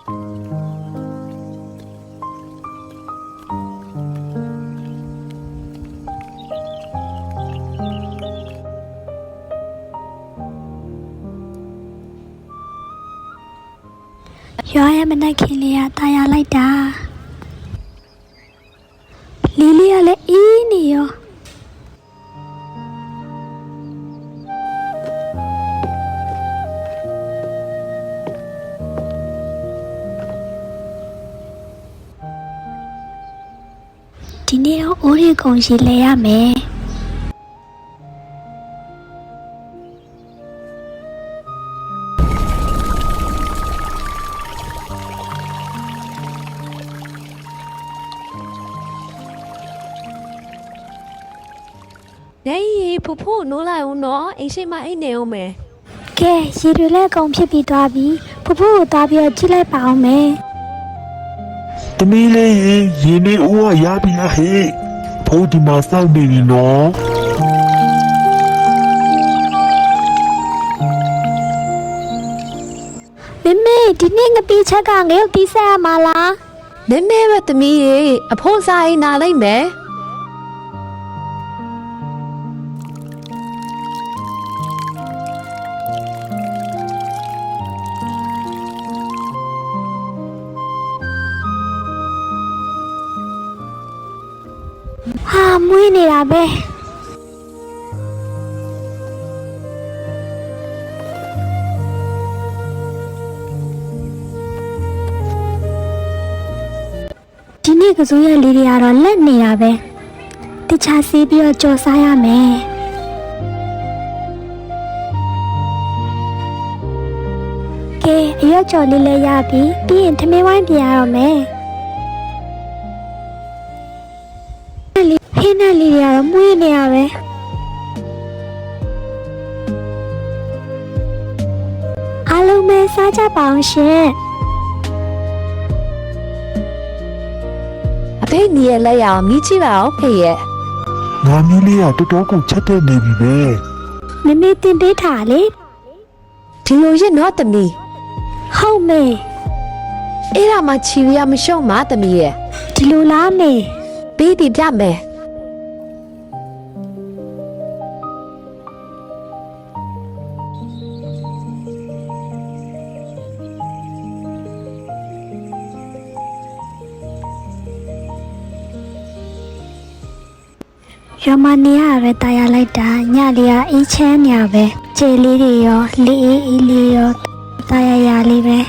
ရွာရဲ့မနက်ခင်းလေးကတာယာလိုက်တာလီလီကလည်းအီးနေရောဒီနေ့တော့အိုးရီကုံရှိလဲရမယ်နေဖူဖူနိုးလိုက်ဦးနော်အိမ်ရှိမအိမ်နေအောင်မယ် ကဲရေတွေလည်းအကုန်ဖြစ်ပြီးသွားပြီဖူဖူကိုသွားပြီးတော့ကြည့်လိုက်ပါအောင်မယ်တမီးလေးရေနေဦးကရပြီလားဟဲ့ဖိုးဒီမှာစောင့်နေပြီနော်မမေဒီနေ့ငပိချက်ကငရုတ်တီးဆက်ရမှာလား မဲမဲပဲသမီးရေအဖိုးစားအိမ်နာလိုက်မယ်ဟာမွေးနေတာပဲဒီနေ့ကစိုးရလေးတွေကတော့လက်နေတာပဲတခြားစီးပြီးတော့ကြော်စားရမယ်ကဲအရွက်ကြော်လေးလည်းရပြီပြီးရင်ထမင်းဝိုင်းပြင်ရတော့မယ်ဟင်းနဲ့လေးတွေကတော့မွေးနေရပဲအားလုံးပဲစားကြပါအောင်ရှင်အဖေညီရဲ့လက်ရအောင်မြည်ကြည့်ပါအောင်ဖေရဲ့ ငါမီးလေးကတော်တော်ကိုချက်တဲ့နေပြီပဲ မမေတင်ပေးထားလေ ဒီလိုရနော်သမီး ဟုတ်မေ အဲ့ဒါမှချီရမရှုံးမသမီးရဲ့ ဒီလိုလားမေ ပေးပြီးပြမယ်ရမနေရပဲတာယာလိုက်တာညလေးကအေးချမ်းနေရပဲခြေလေးတွေရောလေးအေးလေးရောတာယာယာလေးပဲ